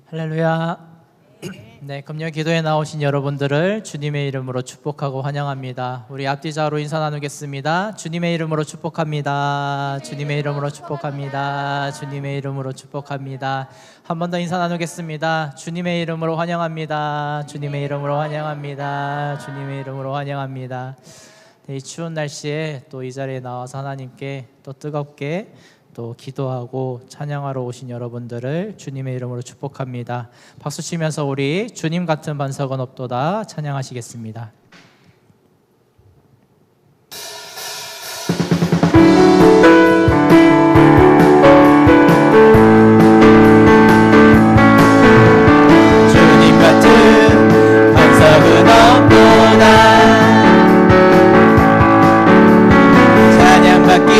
할렐루야. 네, 금요 기도에 나오신 여러분들을 주님의 이름으로 축복하고 환영합니다. 우리 앞뒤좌우로 인사 나누겠습니다. 주님의 이름으로 축복합니다. 주님의 이름으로 축복합니다. 주님의 이름으로 축복합니다. 한 번 더 인사 나누겠습니다. 주님의 이름으로 환영합니다. 주님의 이름으로 환영합니다. 주님의 이름으로 환영합니다. 네, 이 추운 날씨에 또 이 자리에 나와서 하나님께 또 뜨겁게 또 기도하고 찬양하러 오신 여러분들을 주님의 이름으로 축복합니다. 박수 치면서 우리 주님 같은 반석은 없도다 찬양하시겠습니다. 주님 같은 반석은 없도다 찬양받기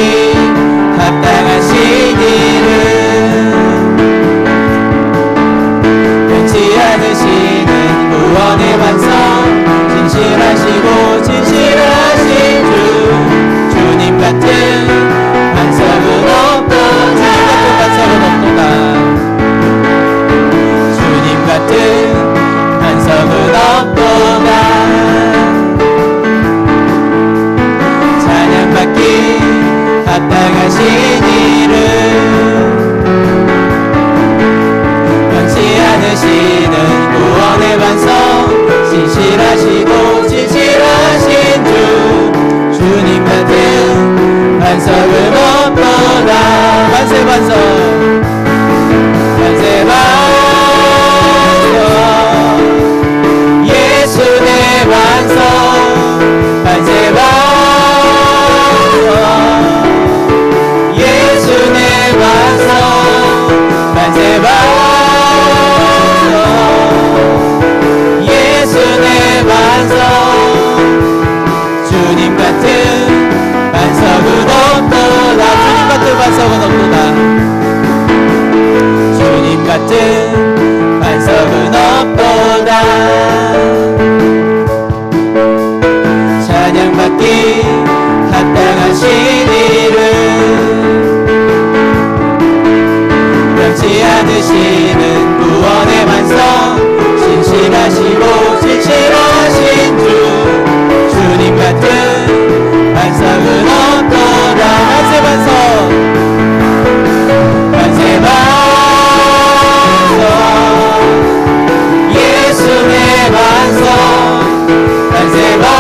합당하신 이름 변치 않으시는 구원의 반석 진실하시고 진실하신 주 주님 같은 반석은 없도다 주님 같은 반석은 없도다 찬양받기 합당하신 이름 변치 않으시는 구원의 반석 진실하시고 진실하신 주 주님 같은 반석은 없도다 만세 반석 만세 반석 예수 내 반석 만세 반석 만세 반석 예수 내 반석 주님 같은 반석은 없도다 주님 같은 반석은 없도다 주님 같은 반석은 없도다 찬양받기 합당하신 이름 변치 않으시는 구원의 반석 진실하시고 진실하신 주 주님 같은 반석은 없도다 만세 반석 만세 반석 예수 내 반석 만세 반석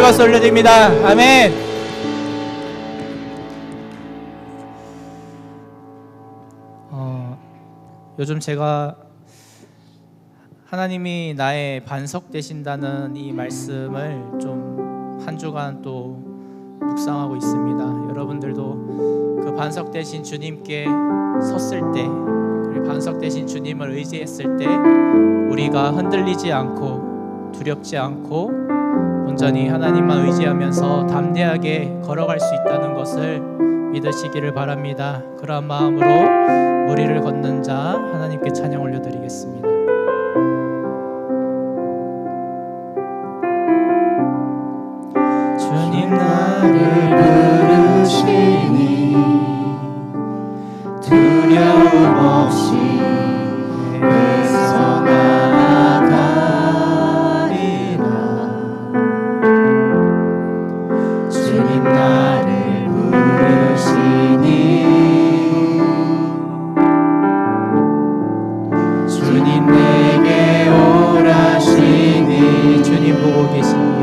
박수 올려드립니다. 아멘. 요즘 제가 하나님이 나의 반석 되신다는 이 말씀을 좀 한 주간 또 묵상하고 있습니다. 여러분들도 그 반석 되신 주님께 섰을 때, 그리고 반석 되신 주님을 의지했을 때 우리가 흔들리지 않고 두렵지 않고 온전히 하나님만 의지하면서 담대하게 걸어갈 수 있다는 것을 믿으시기를 바랍니다. 그러한 마음으로 무리를 걷는 자 하나님께 찬양 올려드리겠습니다. 주님 나를 부르시니 두려움 없이 내서 나아가리라. 주님 나를 부르시니 주님 내게 오라시니 주님 보고 계시니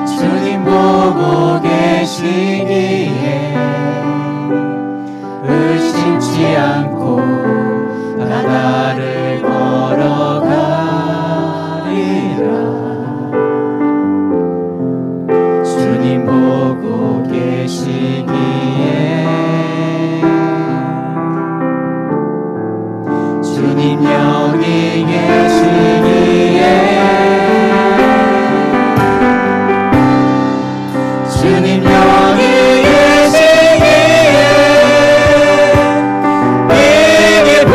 주님 보고 계시기에 의심치 않고 바다를 걸어가리라. 주님 보고 계시기에 주님 여기 계시기에 주님 여기 계시기에 이 깊은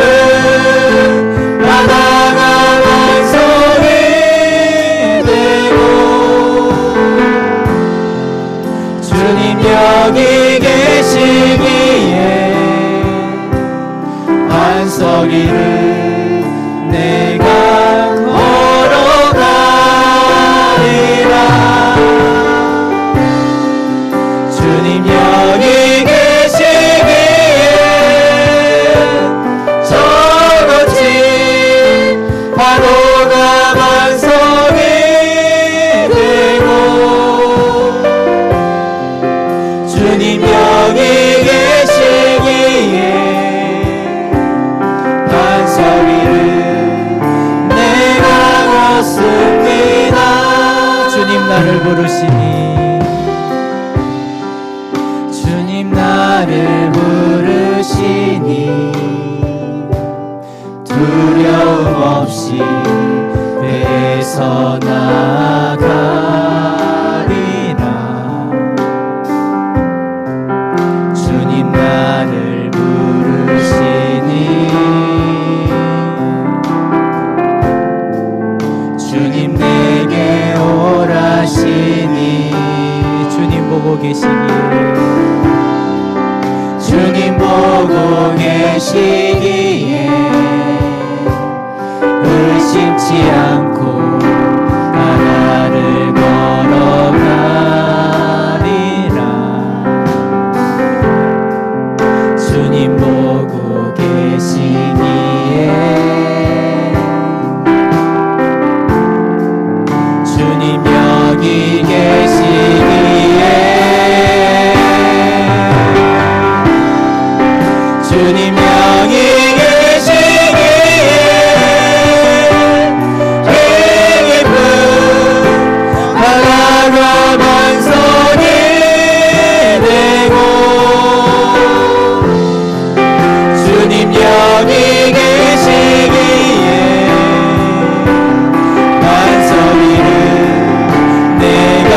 바다가 반석이 되고 주님 여기 계시기에 반석 위를 내가 걸어가리라. 주님 여기 계시기에 저 거친 파도가 반석이 되고 주님 여기 계시기에 반석 위를 내가 걷습니다. 주님 나를 부르시니 나를 부르시니 두려움 없이 배에서 나아가리라. 주님 나를 부르시니 주님 내게 오라시니 주님 보고 계시니 주님 보고 계시기에 의심치 않고 바다를 걸어가리라. 주님 보고 계시기에 주님 여기 계시기에 주님 여기 계시기에 이 깊은 바다가 반석이 되고 주님 여기 계시기에 반석 위를 내가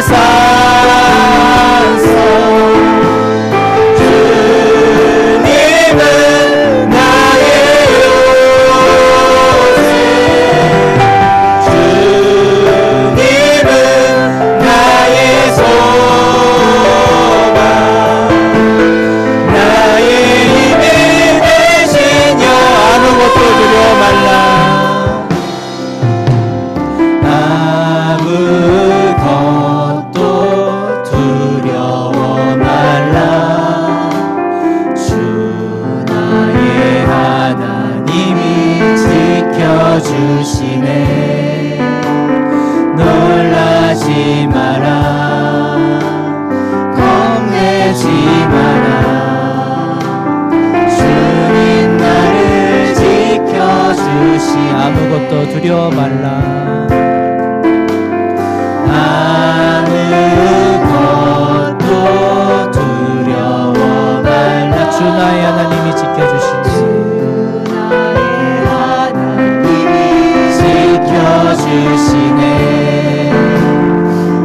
산성 주님은 나의 요새 주님은 나의 소망 나의 힘이 되시며 아무것도 두려워 말라 아무것도 두려워 말라 주 나의 하나님이 지켜주시네 놀라지 마라 겁내지 마라 주님 나를 지켜주시 아무것도 두려워 말라 아무것도 두려워 말라 주 나의 하나님이 지켜주시네 지켜주시네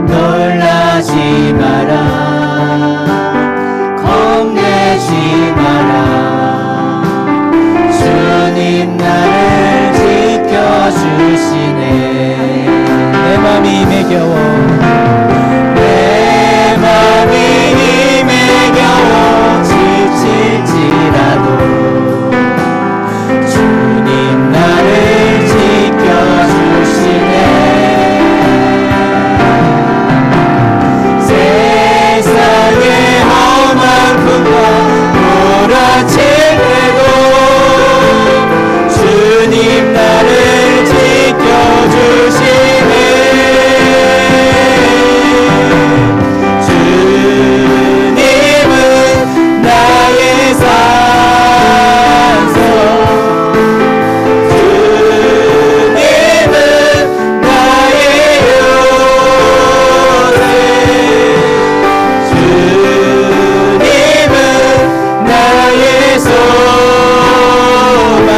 놀라지 마라 겁내지 마라 주님 나를 지켜주시네 내 맘이 힘에 겨워 내 맘이 힘에 겨워 지칠지라도 주님 나를 지켜주시네 세상의 험한 풍과 몰아칠 때도 주님 나를 지켜주시네 주님은 나의 산성 주님은 나의 요새 주님은 나의 소망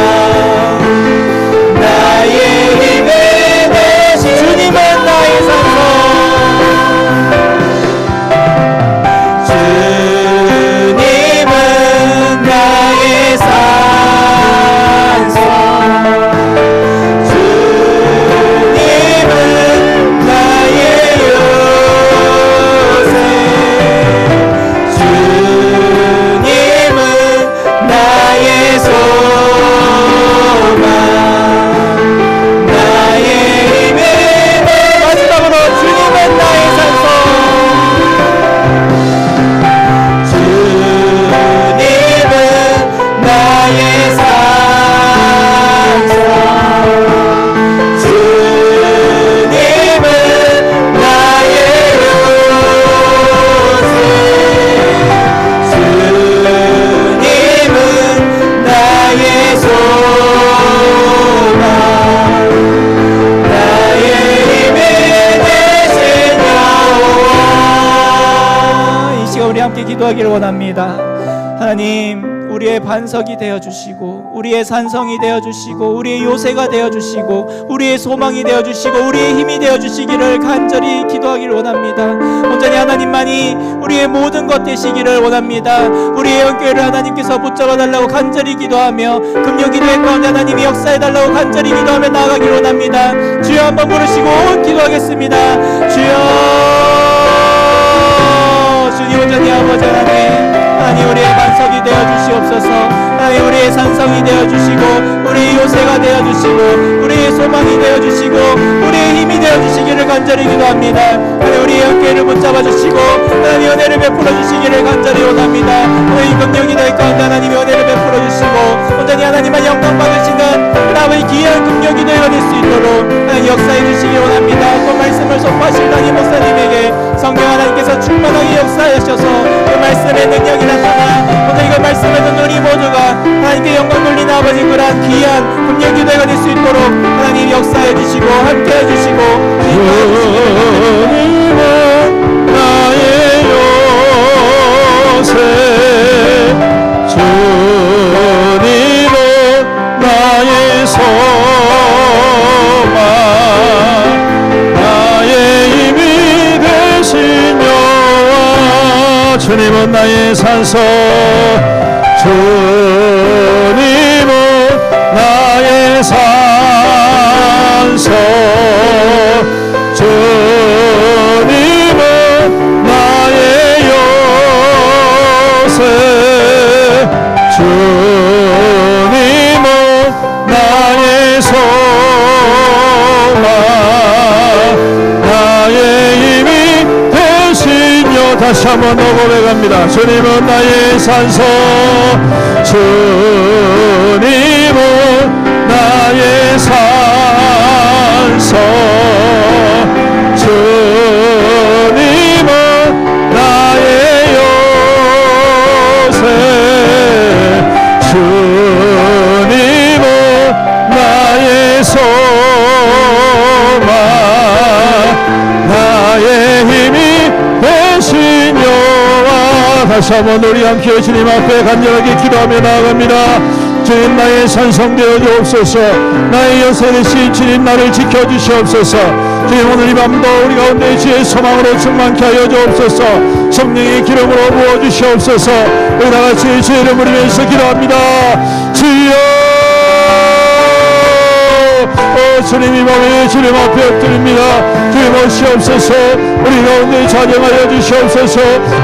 나의 힘이 되시 주님은 나의 산성 주님은 나의 산성 주님은 나의 요새 주님은 나의 소망 나의 힘이 마지막으로 주님은 나의 산성 주님은 나의 산성 주님은 나의 요새 주님은 나의 소망 나의 힘이 되시며 이 시간 우리 함께 기도하기를 원합니다. 하나님 우리의 반석이 되어주시고 우리의 산성이 되어주시고 우리의 요새가 되어주시고 우리의 소망이 되어주시고 우리의 힘이 되어주시기를 간절히 기도하기를 원합니다. 온전히 하나님만이 우리의 모든 것 되시기를 원합니다. 우리의 영교회를 하나님께서 붙잡아달라고 간절히 기도하며 금요기도회 가운데 하나님이 역사해달라고 간절히 기도하며 나아가기를 원합니다. 주여 한번 부르시고 기도하겠습니다. 주여 주님 온전히 아버지 하나님 우리의 반석이 되어주시옵소서. 하나님 우리의 산성이 되어주시고 우리의 요새가 되어주시고 우리의 소망이 되어주시고 우리의 힘이 되어주시기를 간절히 기도합니다. 하나님 우리의 영계를 붙잡아주시고 하나님 은혜를 베풀어주시기를 간절히 원합니다. 하나님 금요기도회 가운데 하나님의 은혜를 베풀어주시고 온전히 하나님만 영광 받으시는 하나님의 귀한 금요기도회가 될 수 있도록 하나님 역사해주시기 원합니다. 그 말씀을 선포하실 담임 목사님에게 성령 하나님께서 충만하게 역사하셔서 그 말씀의 능력이 나타나 오늘 이거 말씀을 듣는 우리 모두가 하나님께 영광 돌리는 아버지 그러한 귀한 금요기도회가 될 수 있도록 하나님 역사해주시고 함께해주시고 주님은 나의 요새 주님은 나의 소망 나의 힘이 되시 주님은 나의 산소 주님은 나의 산소 주님은 나의 요새 주님은 나의 소망 나의 힘이 되시며 다시 한번 더 고백합니다. 주님은 나의 산소 주님은 나의 산소 주님은 나의 요새 주님은 나의 소망 나의 힘이 되신 여호와 다시 한번 우리 함께 주님 앞에 간절하게 기도하며 나아갑니다. 주님 나의 산성 되어 주옵소서 나의 요새 되신 주님 나를 지켜주시옵소서 주님 오늘 이 밤도 우리 가운데 주의 소망으로 충만케 하여 주옵소서 성령의 기름으로 부어주시옵소서 우리 다같이 주의 이름을 위해서 기도합니다. 주여 주님 이 밤에 주님 앞에 엎드립니다. 주님 오시옵소서 우리 가운데 자정하여 주시옵소서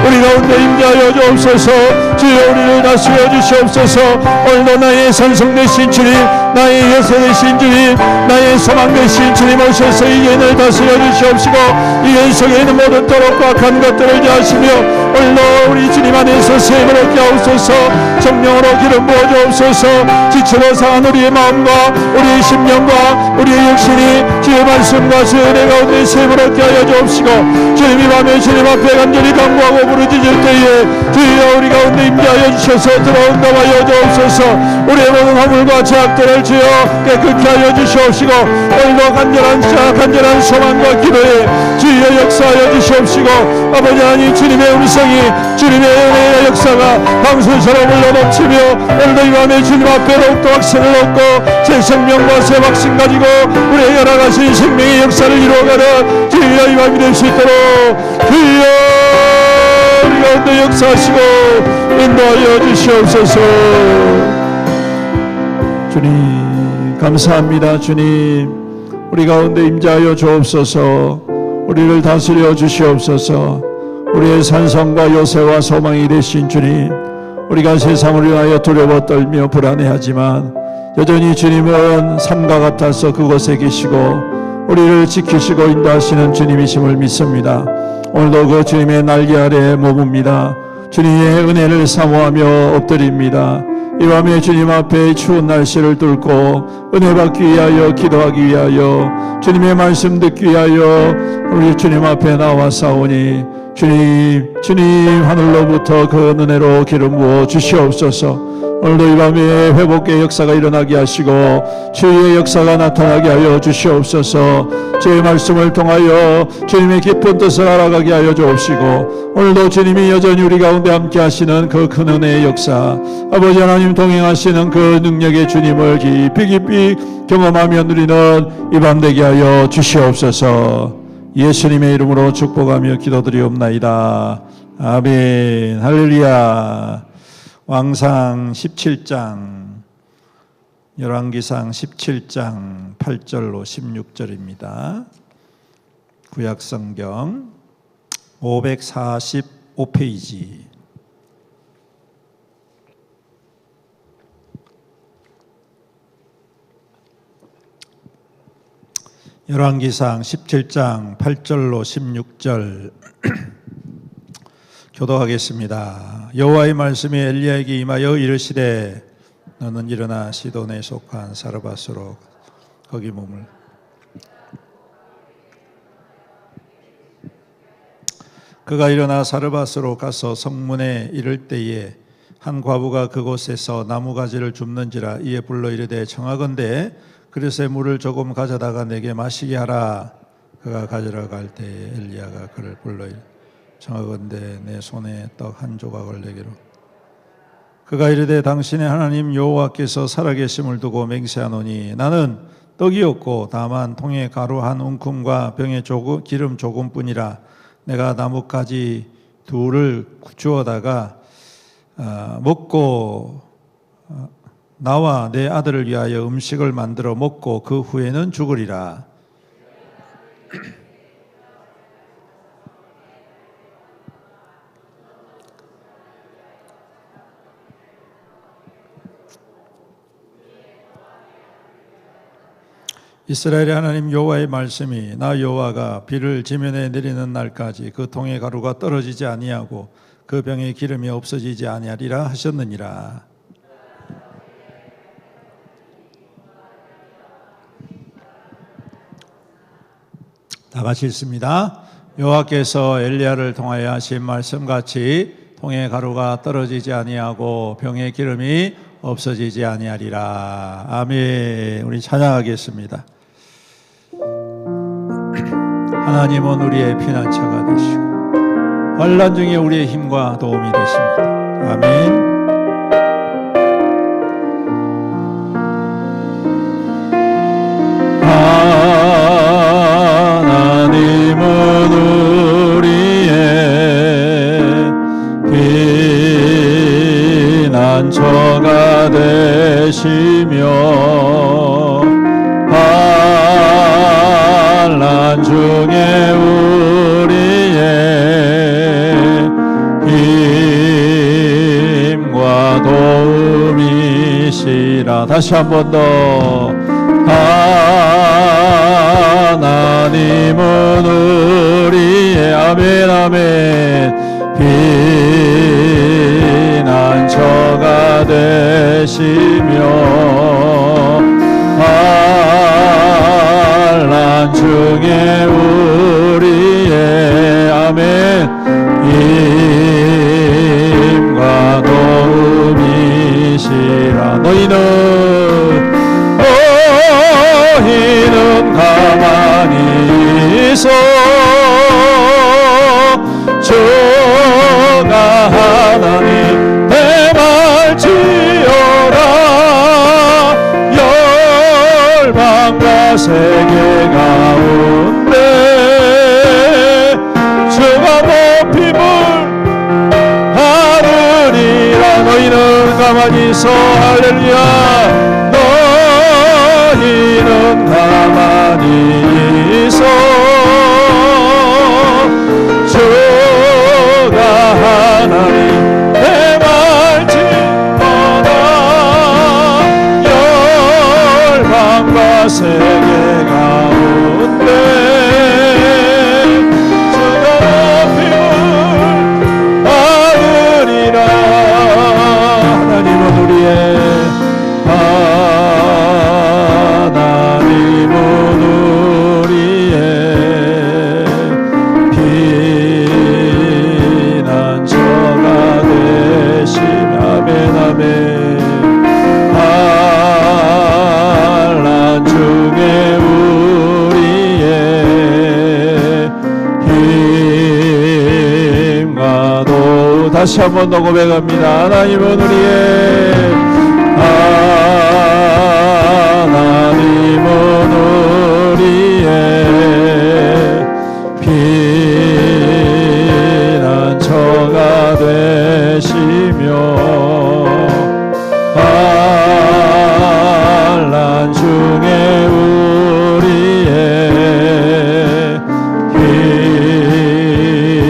우리 가운데 임재하여 주옵소서 주여 우리를 다스려 주시옵소서 오늘도 나의 산성 되신 주님 나의 요새 되신 주님 나의 소망 되신 주님 오셔서 이 인을 다스려 주시옵시고 이 인 속에 있는 모든 더럽고 악한 것들을 제하시며 오늘도 우리 주님 안에서 세임을 얻게 하옵소서 성령으로 기름 부어 주옵소서 지치고 상한 우리의 마음과 우리의 심령과 우리의 육신이 주의 말씀과 주의 은혜 가운데 세임을 얻게 하여 주옵시고 주님 이 밤에 주님 앞에 간절히 간구하고 부르짖을 때에 주여 우리 가운데 임재하여 주셔서 들어온다 하여 주옵소서 우리의 모든 허물과 죄악들을 주여 깨끗게 하여 주시옵시고 오늘도 간절한 소망과 기도에 주여 역사하여 주시옵시고 아버지 하나님 주님의 음성이 주님의 은혜의 역사가 방수처럼 흘러넘치며 오늘도 이 밤에 주님 앞에 더욱더 확신을 얻고 새 생명과 새 확신 가지고 우리의 열어가신 생명의 역사를 이루어가는 주여 이 밤이 될 수 있도록 주여 우리 가운데 역사하시고 인도하여 주시옵소서. 주님 감사합니다. 주님 우리 가운데 임재하여 주옵소서 우리를 다스려 주시옵소서 우리의 산성과 요새와 소망이 되신 주님 우리가 세상을 위하여 두려워 떨며 불안해하지만 여전히 주님은 산과 같아서 그곳에 계시고 우리를 지키시고 인도하시는 주님이심을 믿습니다. 오늘도 그 주님의 날개 아래에 머뭅니다. 주님의 은혜를 사모하며 엎드립니다. 이 밤에 주님 앞에 추운 날씨를 뚫고 은혜 받기 위하여 기도하기 위하여 주님의 말씀 듣기 위하여 우리 주님 앞에 나와사오니 주님 하늘로부터 그 은혜로 기름 부어 주시옵소서. 오늘도 이 밤에 회복의 역사가 일어나게 하시고 주의 역사가 나타나게 하여 주시옵소서. 주의 말씀을 통하여 주님의 깊은 뜻을 알아가게 하여 주옵시고 오늘도 주님이 여전히 우리 가운데 함께 하시는 그 큰 은혜의 역사 아버지 하나님 동행하시는 그 능력의 주님을 깊이 경험하며 누리는 이 밤 되게 하여 주시옵소서. 예수님의 이름으로 축복하며 기도드리옵나이다. 아멘. 할렐루야. 왕상 17장 열왕기상 17장 8절로 16절입니다. 구약성경 545페이지 열왕기상 17장 8절로 16절 교도하겠습니다. 여호와의 말씀이 엘리야에게 임하여 이르시되 너는 일어나 시돈에 속한 사르밧으로 거기 몸을 그가 일어나 사르밧으로 가서 성문에 이를 때에 한 과부가 그곳에서 나무가지를 줍는지라 이에 불러 이르되 청하건대 그릇에 물을 조금 가져다가 내게 마시게 하라. 그가 가지러 갈 때에 엘리야가 그를 불러 이르되 청하건대 내 손에 떡 한 조각을 내게로. 그가 이르되 당신의 하나님 여호와께서 살아계심을 두고 맹세하노니 나는 떡이 없고 다만 통에 가루 한 움큼과 병에 기름 조금뿐이라. 내가 나뭇가지 둘을 주어다가 먹고 나와 내 아들을 위하여 음식을 만들어 먹고 그 후에는 죽으리라. 이스라엘의 하나님 여호와의 말씀이 나 여호와가 비를 지면에 내리는 날까지 그 통의 가루가 떨어지지 아니하고 그 병의 기름이 없어지지 아니하리라 하셨느니라. 다 같이 읽습니다. 여호와께서 엘리야를 통하여 하신 말씀같이 통의 가루가 떨어지지 아니하고 병의 기름이 없어지지 아니하리라. 아멘. 우리 찬양하겠습니다. 하나님은 우리의 피난처가 되시고 환난 중에 우리의 힘과 도움이 되십니다. 아멘. 하나님은 우리의 피난처가 되시며 환난 중에 우리의 힘과 도움이시라. 다시 한 번 더. 하나님은 우리의 아멘 아멘 피난처가 되시며 환난 중에 우리의 아멘 힘과 도움이시라. 너희는 가만히 있어 주가 하나님 대말지어라. 열방과 세계 가운데 주가 높임을 하느니라. 너희는 가만히 있어. 할렐루야. 너희는 가만히 있어 주가 하나님 대말지어라. 열방과 세계 가운데 주가 높임을 하느니라. 하나님은 우리의 하나님은 우리의 피난처가 되시며 아멘 아멘 환난 중에 우리의 힘과 도 다시 한 번 더 고백합니다. 하나님은 우리의 하나님은 우리의 피난처가 되시며 환난 중에 우리의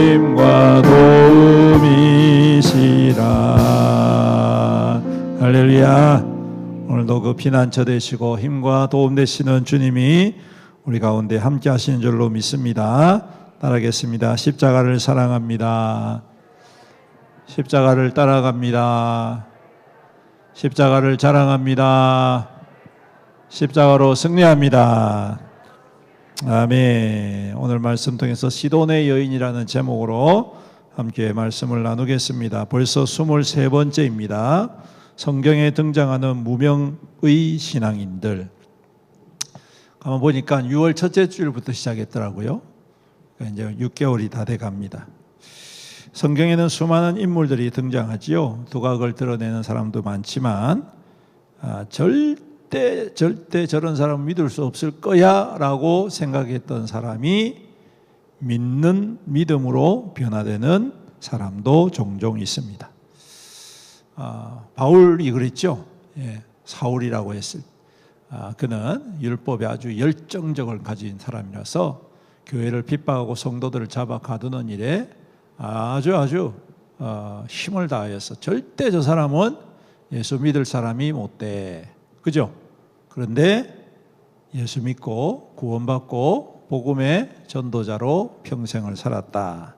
힘과 도움이시라. 할렐루야. 오늘도 그 피난처 되시고 힘과 도움 되시는 주님이 우리 가운데 함께 하시는 줄로 믿습니다. 따라하겠습니다. 십자가를 사랑합니다. 십자가를 따라갑니다. 십자가를 자랑합니다. 십자가로 승리합니다. 아멘. 오늘 말씀 통해서 시돈의 여인이라는 제목으로 함께 말씀을 나누겠습니다. 벌써 23번째입니다. 성경에 등장하는 무명의 신앙인들. 가만 보니까 6월 첫째 주일부터 시작했더라고요. 이제 6개월이 다 돼갑니다. 성경에는 수많은 인물들이 등장하지요. 두각을 드러내는 사람도 많지만 절대 저런 사람 믿을 수 없을 거야 라고 생각했던 사람이 믿는 믿음으로 변화되는 사람도 종종 있습니다. 바울이 그랬죠. 사울이라고 했을 그는 율법에 아주 열정적을 가진 사람이라서 교회를 핍박하고 성도들을 잡아 가두는 일에 아주 힘을 다하여서 절대 저 사람은 예수 믿을 사람이 못돼. 그죠? 그런데 예수 믿고 구원받고 복음의 전도자로 평생을 살았다.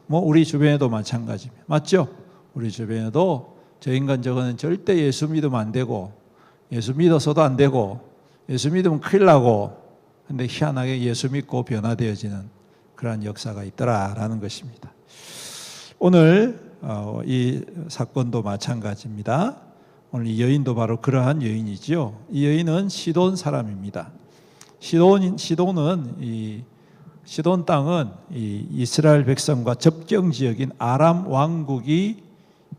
우리 주변에도 마찬가지입니다. 맞죠? 우리 주변에도 저 인간 저거는 절대 예수 믿으면 안 되고 예수 믿어서도 안 되고 예수 믿으면 큰일 나고 근데 희한하게 예수 믿고 변화되어지는 그러한 역사가 있더라라는 것입니다. 오늘 이 사건도 마찬가지입니다. 오늘 이 여인도 바로 그러한 여인이지요. 이 여인은 시돈 사람입니다. 시돈은 시돈 땅은 이 이스라엘 백성과 접경 지역인 아람 왕국이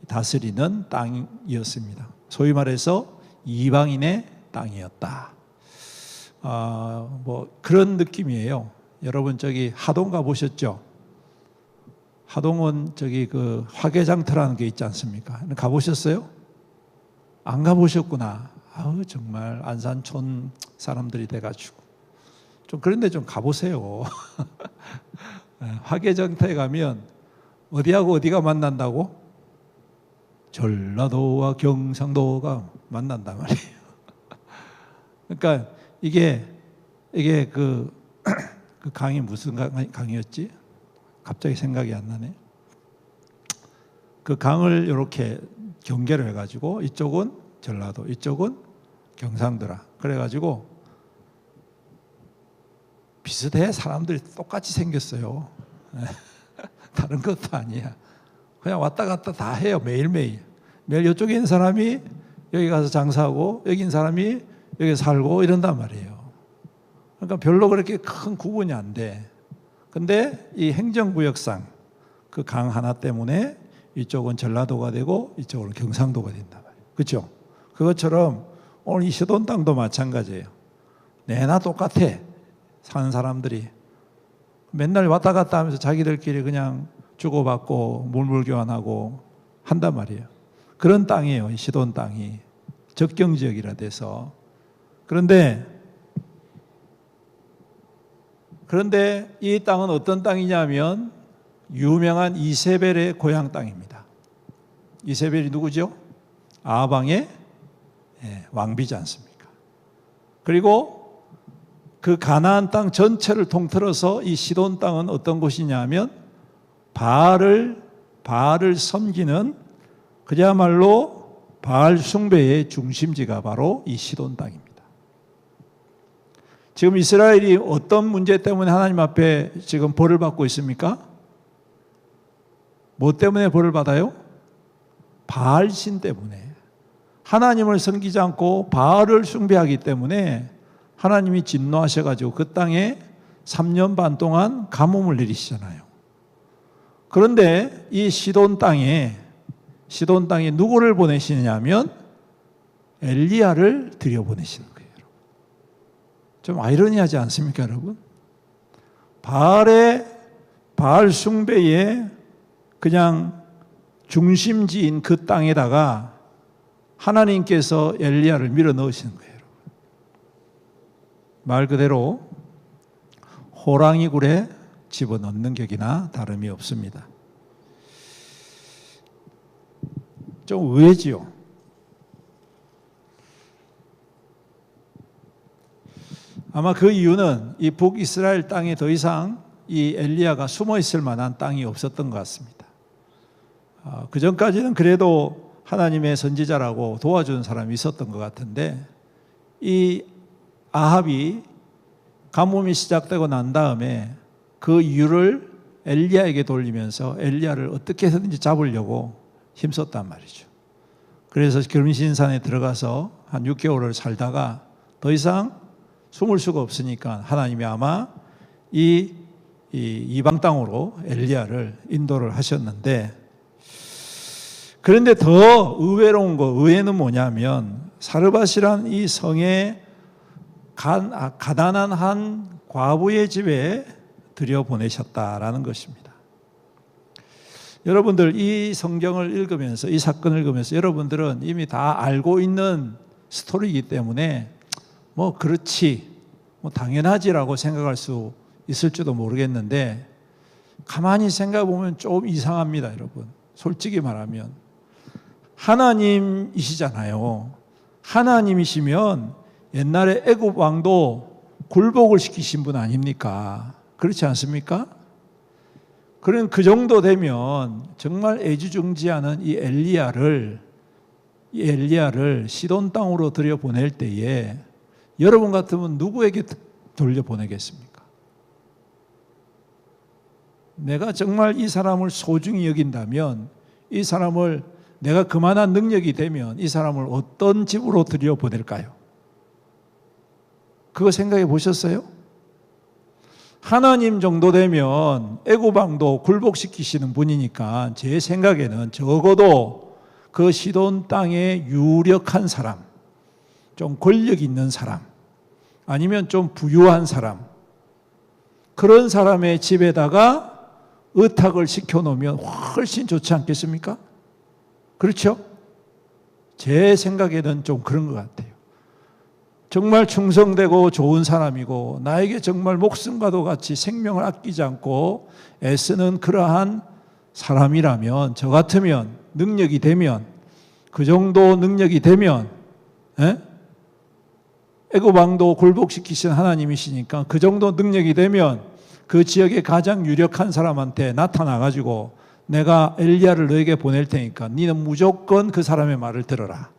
다스리는 땅이었습니다. 소위 말해서 이방인의 땅이었다. 그런 느낌이에요. 여러분 저기 하동 가보셨죠? 하동은 저기 그 화개장터라는 게 있지 않습니까? 가보셨어요? 안 가보셨구나. 정말 안산촌 사람들이 돼가지고 좀 그런데 좀 가보세요. 화개장터에 가면 어디하고 어디가 만난다고? 전라도와 경상도가 만난단 말이에요. 그러니까 이게 그 강이 무슨 강이었지? 갑자기 생각이 안 나네. 그 강을 이렇게 경계를 해가지고 이쪽은 전라도, 이쪽은 경상도라. 그래가지고 비슷해. 사람들이 똑같이 생겼어요. 다른 것도 아니야. 그냥 왔다 갔다 다 해요. 매일매일. 매일 이쪽에 있는 사람이 여기 가서 장사하고 여기 있는 사람이 여기 살고 이런단 말이에요. 그러니까 별로 그렇게 큰 구분이 안 돼. 근데 이 행정구역상 그 강 하나 때문에 이쪽은 전라도가 되고 이쪽은 경상도가 된단 말이에요. 그렇죠? 그것처럼 오늘 이 시돈 땅도 마찬가지예요. 내나 똑같아. 사는 사람들이 맨날 왔다 갔다 하면서 자기들끼리 그냥 주고받고 물물교환하고 한단 말이에요. 그런 땅이에요. 이 시돈 땅이. 접경지역이라 돼서. 그런데 이 땅은 어떤 땅이냐면 유명한 이세벨의 고향 땅입니다. 이세벨이 누구죠? 아방의 왕비지 않습니까? 그리고 그 가나안 땅 전체를 통틀어서 이 시돈 땅은 어떤 곳이냐면 바알을 섬기는 그야말로 바알 숭배의 중심지가 바로 이 시돈 땅입니다. 지금 이스라엘이 어떤 문제 때문에 하나님 앞에 지금 벌을 받고 있습니까? 뭐 때문에 벌을 받아요? 바알신 때문에. 하나님을 섬기지 않고 바알을 숭배하기 때문에 하나님이 진노하셔가지고 그 땅에 3년 반 동안 가뭄을 내리시잖아요. 그런데 이 시돈 땅에 누구를 보내시느냐 하면 엘리야를 들여보내시는 거예요. 좀 아이러니하지 않습니까, 여러분? 바알 숭배의 그냥 중심지인 그 땅에다가 하나님께서 엘리야를 밀어 넣으시는 거예요. 말 그대로 호랑이 굴에 집어넣는 격이나 다름이 없습니다. 좀 의외지요. 아마 그 이유는 이 북이스라엘 땅에 더 이상 이 엘리야가 숨어 있을 만한 땅이 없었던 것 같습니다. 그 전까지는 그래도 하나님의 선지자라고 도와주는 사람이 있었던 것 같은데 이 아합이 가뭄이 시작되고 난 다음에 그 이유를 엘리야에게 돌리면서 엘리야를 어떻게 해서든지 잡으려고 힘썼단 말이죠. 그래서 금신산에 들어가서 한 6개월을 살다가 더 이상 숨을 수가 없으니까 하나님이 아마 이 이방 땅으로 엘리야를 인도를 하셨는데, 그런데 더 의외로운 의외는 뭐냐면 사르밧이란 이 성에 가난한 한 과부의 집에 들여보내셨다라는 것입니다. 여러분들 이 성경을 읽으면서 이 사건을 읽으면서 여러분들은 이미 다 알고 있는 스토리이기 때문에 뭐 그렇지, 뭐 당연하지라고 생각할 수 있을지도 모르겠는데 가만히 생각해 보면 좀 이상합니다, 여러분. 솔직히 말하면 하나님이시잖아요. 하나님이시면 옛날에 애굽 왕도 굴복을 시키신 분 아닙니까? 그렇지 않습니까? 그런 그 정도 되면 정말 애지중지하는 이 엘리야를 시돈 땅으로 들여보낼 때에 여러분 같으면 누구에게 돌려보내겠습니까? 내가 정말 이 사람을 소중히 여긴다면, 이 사람을 내가 그만한 능력이 되면 이 사람을 어떤 집으로 들여보낼까요? 그거 생각해 보셨어요? 하나님 정도 되면 애굽 왕도 굴복시키시는 분이니까 제 생각에는 적어도 그 시돈 땅에 유력한 사람, 좀 권력 있는 사람, 아니면 좀 부유한 사람, 그런 사람의 집에다가 의탁을 시켜놓으면 훨씬 좋지 않겠습니까? 그렇죠? 제 생각에는 좀 그런 것 같아요. 정말 충성되고 좋은 사람이고 나에게 정말 목숨과도 같이 생명을 아끼지 않고 애쓰는 그러한 사람이라면, 저 같으면 능력이 되면, 그 정도 능력이 되면, 애굽 왕도 굴복시키신 하나님이시니까 그 정도 능력이 되면 그 지역의 가장 유력한 사람한테 나타나가지고 내가 엘리야를 너에게 보낼 테니까 너는 무조건 그 사람의 말을 들어라.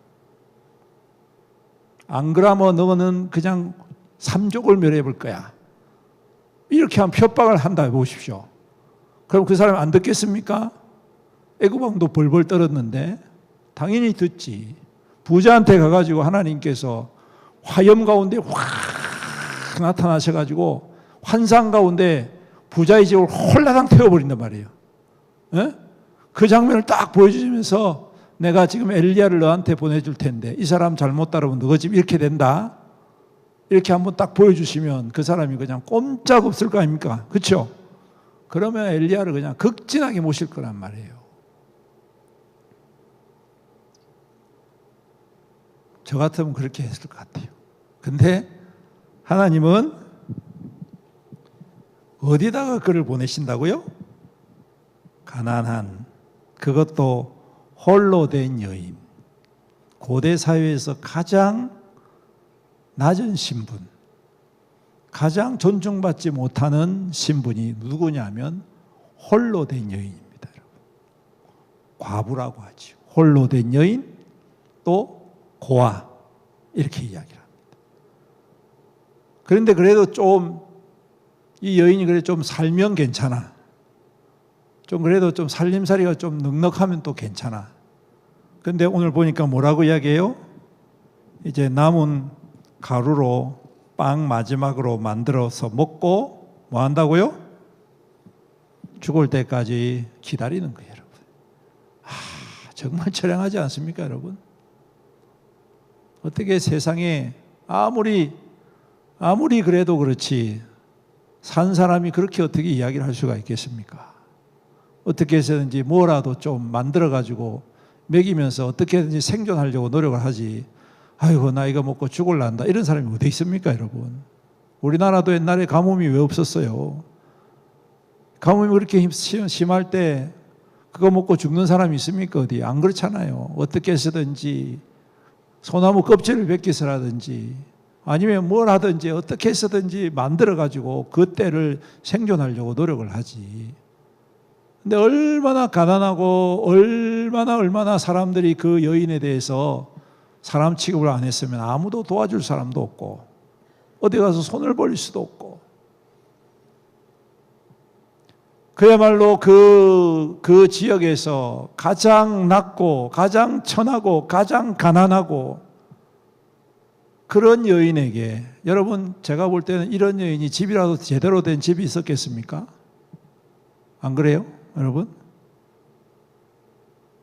안 그러면 너는 그냥 삼족을 멸해 볼 거야. 이렇게 한 협박을 한다 해보십시오. 그럼 그 사람이 안 듣겠습니까? 애굽 왕도 벌벌 떨었는데 당연히 듣지. 부자한테 가가지고 하나님께서 화염 가운데 확 나타나셔가지고 환상 가운데 부자의 집을 홀라당 태워버린단 말이에요. 그 장면을 딱 보여주시면서 내가 지금 엘리야를 너한테 보내줄 텐데 이 사람 잘못 따르면 너 집 이렇게 된다. 이렇게 한번 딱 보여주시면 그 사람이 그냥 꼼짝 없을 거 아닙니까? 그렇죠? 그러면 엘리야를 그냥 극진하게 모실 거란 말이에요. 저 같으면 그렇게 했을 것 같아요. 근데 하나님은 어디다가 그를 보내신다고요? 가난한, 그것도 홀로 된 여인, 고대 사회에서 가장 낮은 신분, 가장 존중받지 못하는 신분이 누구냐면 홀로 된 여인입니다. 여러분. 과부라고 하죠. 홀로 된 여인, 또 고아, 이렇게 이야기를 합니다. 그런데 그래도 좀 이 여인이 그래 좀 살면 괜찮아. 좀 그래도 좀 살림살이가 좀 넉넉하면 또 괜찮아. 근데 오늘 보니까 뭐라고 이야기해요? 이제 남은 가루로 빵 마지막으로 만들어서 먹고 뭐 한다고요? 죽을 때까지 기다리는 거예요, 여러분. 정말 처량하지 않습니까, 여러분? 어떻게 세상에 아무리 그래도 그렇지 산 사람이 그렇게 어떻게 이야기를 할 수가 있겠습니까? 어떻게 해서든지 뭐라도 좀 만들어가지고 먹이면서 어떻게든지 생존하려고 노력을 하지. 아이고 나 이거 먹고 죽을란다 이런 사람이 어디 있습니까, 여러분? 우리나라도 옛날에 가뭄이 왜 없었어요? 가뭄이 그렇게 심할 때 그거 먹고 죽는 사람이 있습니까? 어디? 안 그렇잖아요. 어떻게 해서든지 소나무 껍질을 벗겨서라든지 아니면 뭘 하든지 어떻게 해서든지 만들어가지고 그 때를 생존하려고 노력을 하지. 근데 얼마나 가난하고 얼마나 사람들이 그 여인에 대해서 사람 취급을 안 했으면 아무도 도와줄 사람도 없고 어디 가서 손을 벌릴 수도 없고 그야말로 그 지역에서 가장 낮고 가장 천하고 가장 가난하고 그런 여인에게 여러분 제가 볼 때는 이런 여인이 집이라도 제대로 된 집이 있었겠습니까? 안 그래요? 여러분?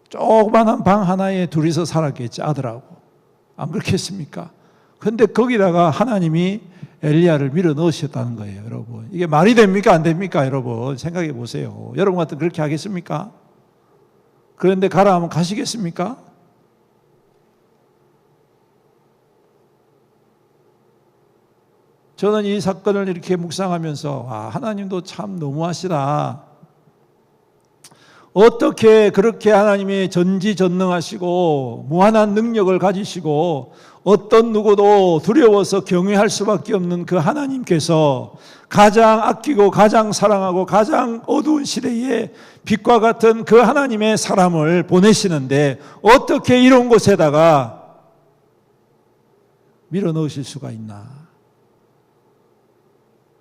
조그만한 방 하나에 둘이서 살았겠지, 아들하고. 안 그렇겠습니까? 근데 거기다가 하나님이 엘리야를 밀어 넣으셨다는 거예요, 여러분. 이게 말이 됩니까? 안 됩니까, 여러분? 생각해 보세요. 여러분 같으면 그렇게 하겠습니까? 그런데 가라 하면 가시겠습니까? 저는 이 사건을 이렇게 묵상하면서 하나님도 참 너무하시다. 어떻게 그렇게 하나님이 전지전능하시고 무한한 능력을 가지시고 어떤 누구도 두려워서 경외할 수밖에 없는 그 하나님께서 가장 아끼고 가장 사랑하고 가장 어두운 시대에 빛과 같은 그 하나님의 사람을 보내시는데 어떻게 이런 곳에다가 밀어넣으실 수가 있나.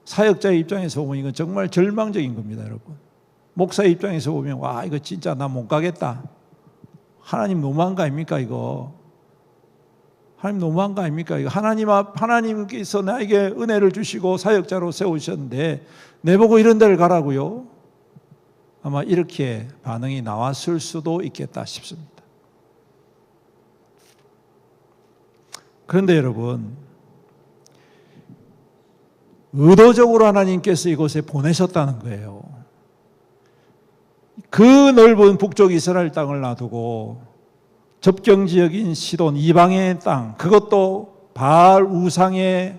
사역자의 입장에서 보면 이건 정말 절망적인 겁니다, 여러분. 목사의 입장에서 보면 와, 이거 진짜 나 못 가겠다. 하나님 너무한 거 아닙니까 이거? 하나님 너무한 거 아닙니까? 이거 하나님께서 나에게 은혜를 주시고 사역자로 세우셨는데 내보고 이런 데를 가라고요? 아마 이렇게 반응이 나왔을 수도 있겠다 싶습니다. 그런데 여러분, 의도적으로 하나님께서 이곳에 보내셨다는 거예요. 그 넓은 북쪽 이스라엘 땅을 놔두고 접경지역인 시돈 이방의 땅, 그것도 바알 우상의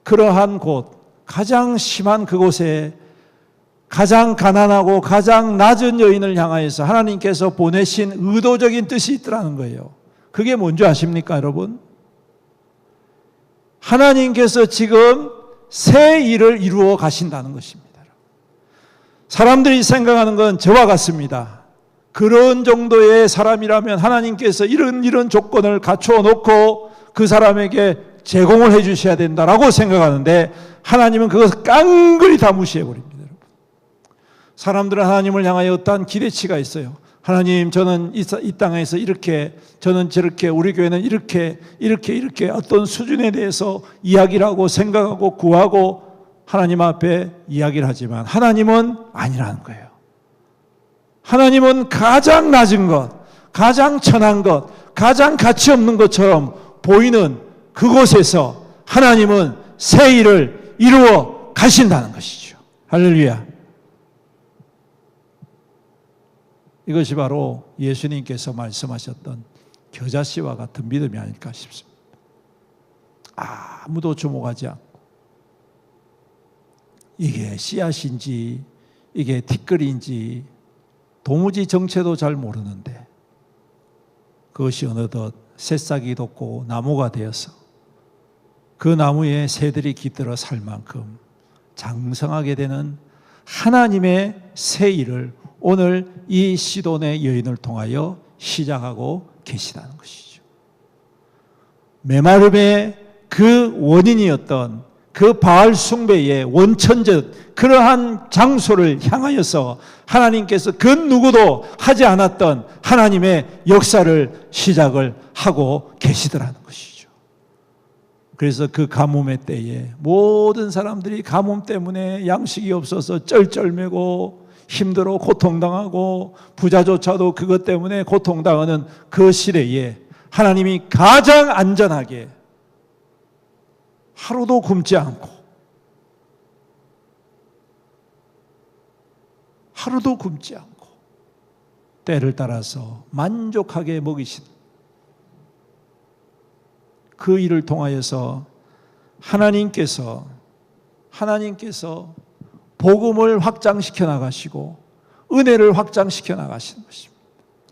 그러한 곳, 가장 심한 그곳에 가장 가난하고 가장 낮은 여인을 향하여서 하나님께서 보내신 의도적인 뜻이 있더라는 거예요. 그게 뭔지 아십니까, 여러분? 하나님께서 지금 새 일을 이루어 가신다는 것입니다. 사람들이 생각하는 건 저와 같습니다. 그런 정도의 사람이라면 하나님께서 이런 조건을 갖추어 놓고 그 사람에게 제공을 해 주셔야 된다라고 생각하는데 하나님은 그것을 깡그리 다 무시해 버립니다. 사람들은 하나님을 향하여 어떠한 기대치가 있어요. 하나님, 저는 이 땅에서 이렇게, 저는 저렇게, 우리 교회는 이렇게 어떤 수준에 대해서 이야기를 하고 생각하고 구하고 하나님 앞에 이야기를 하지만 하나님은 아니라는 거예요. 하나님은 가장 낮은 것, 가장 천한 것, 가장 가치 없는 것처럼 보이는 그곳에서 하나님은 새 일을 이루어 가신다는 것이죠. 할렐루야. 이것이 바로 예수님께서 말씀하셨던 겨자씨와 같은 믿음이 아닐까 싶습니다. 아무도 주목하지 않고 이게 씨앗인지 이게 티끌인지 도무지 정체도 잘 모르는데 그것이 어느덧 새싹이 돋고 나무가 되어서 그 나무에 새들이 깃들어 살 만큼 장성하게 되는 하나님의 새 일을 오늘 이 시돈의 여인을 통하여 시작하고 계시다는 것이죠. 메마름의 그 원인이었던 그 바알 숭배의 원천적 그러한 장소를 향하여서 하나님께서 그 누구도 하지 않았던 하나님의 역사를 시작을 하고 계시더라는 것이죠. 그래서 그 가뭄의 때에 모든 사람들이 가뭄 때문에 양식이 없어서 쩔쩔매고 힘들어 고통당하고 부자조차도 그것 때문에 고통당하는 그 시대에 하나님이 가장 안전하게 하루도 굶지 않고 때를 따라서 만족하게 먹이신 그 일을 통하여서 하나님께서 복음을 확장시켜 나가시고 은혜를 확장시켜 나가시는 것입니다.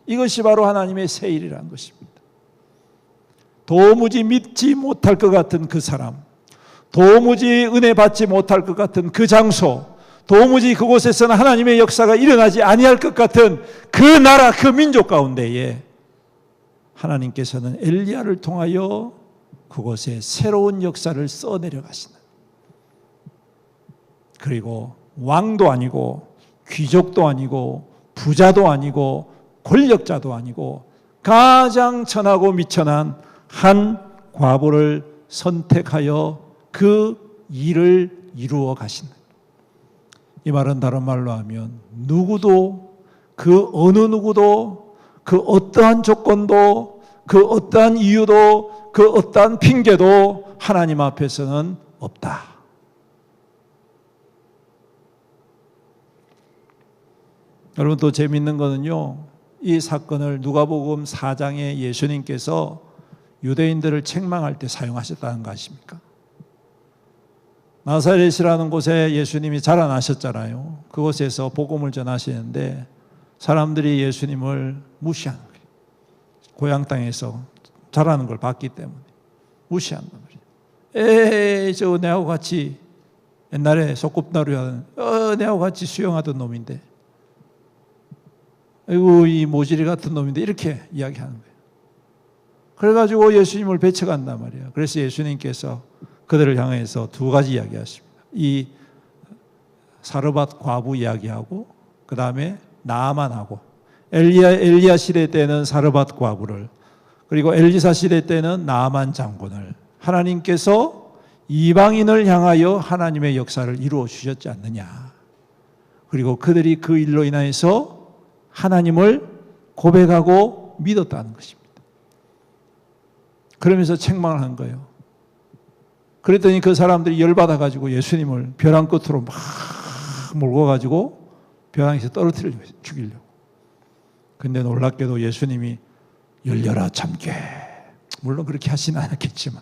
이것이 바로 하나님의 새 일이라는 것입니다. 도무지 믿지 못할 것 같은 그 사람, 도무지 은혜 받지 못할 것 같은 그 장소, 도무지 그곳에서는 하나님의 역사가 일어나지 아니할 것 같은 그 나라, 그 민족 가운데에 하나님께서는 엘리야를 통하여 그곳에 새로운 역사를 써내려 가시는, 그리고 왕도 아니고 귀족도 아니고 부자도 아니고 권력자도 아니고 가장 천하고 미천한 한 과부를 선택하여 그 일을 이루어 가시는, 이 말은 다른 말로 하면 누구도, 그 어느 누구도, 그 어떠한 조건도, 그 어떠한 이유도, 그 어떠한 핑계도 하나님 앞에서는 없다. 여러분 또 재밌는 거는요, 이 사건을 누가복음 4장에 예수님께서 유대인들을 책망할 때 사용하셨다는 거 아십니까? 나사렛이라는 곳에 예수님이 자라나셨잖아요. 그곳에서 복음을 전하시는데 사람들이 예수님을 무시하는 거예요. 고향 땅에서 자라는 걸 봤기 때문에 무시한단 말이에요. 에이, 저 내하고 같이 옛날에 소꿉놀이 하던 내하고 같이 수영하던 놈인데, 아이고 이 모질이 같은 놈인데, 이렇게 이야기하는 거예요. 그래가지고 예수님을 배척한단 말이에요. 그래서 예수님께서 그들을 향해서 두 가지 이야기하십니다. 이 사르밧 과부 이야기하고 그 다음에 나아만하고, 엘리야 시대 때는 사르밧 과부를, 그리고 엘리사 시대 때는 나아만 장군을 하나님께서 이방인을 향하여 하나님의 역사를 이루어 주셨지 않느냐. 그리고 그들이 그 일로 인해서 하나님을 고백하고 믿었다는 것입니다. 그러면서 책망을 한 거예요. 그랬더니 그 사람들이 열받아가지고 예수님을 벼랑 끝으로 막 몰고 가지고 벼랑에서 떨어뜨려 죽이려고. 근데 놀랍게도 예수님이 열려라 참깨, 물론 그렇게 하시는 않았겠지만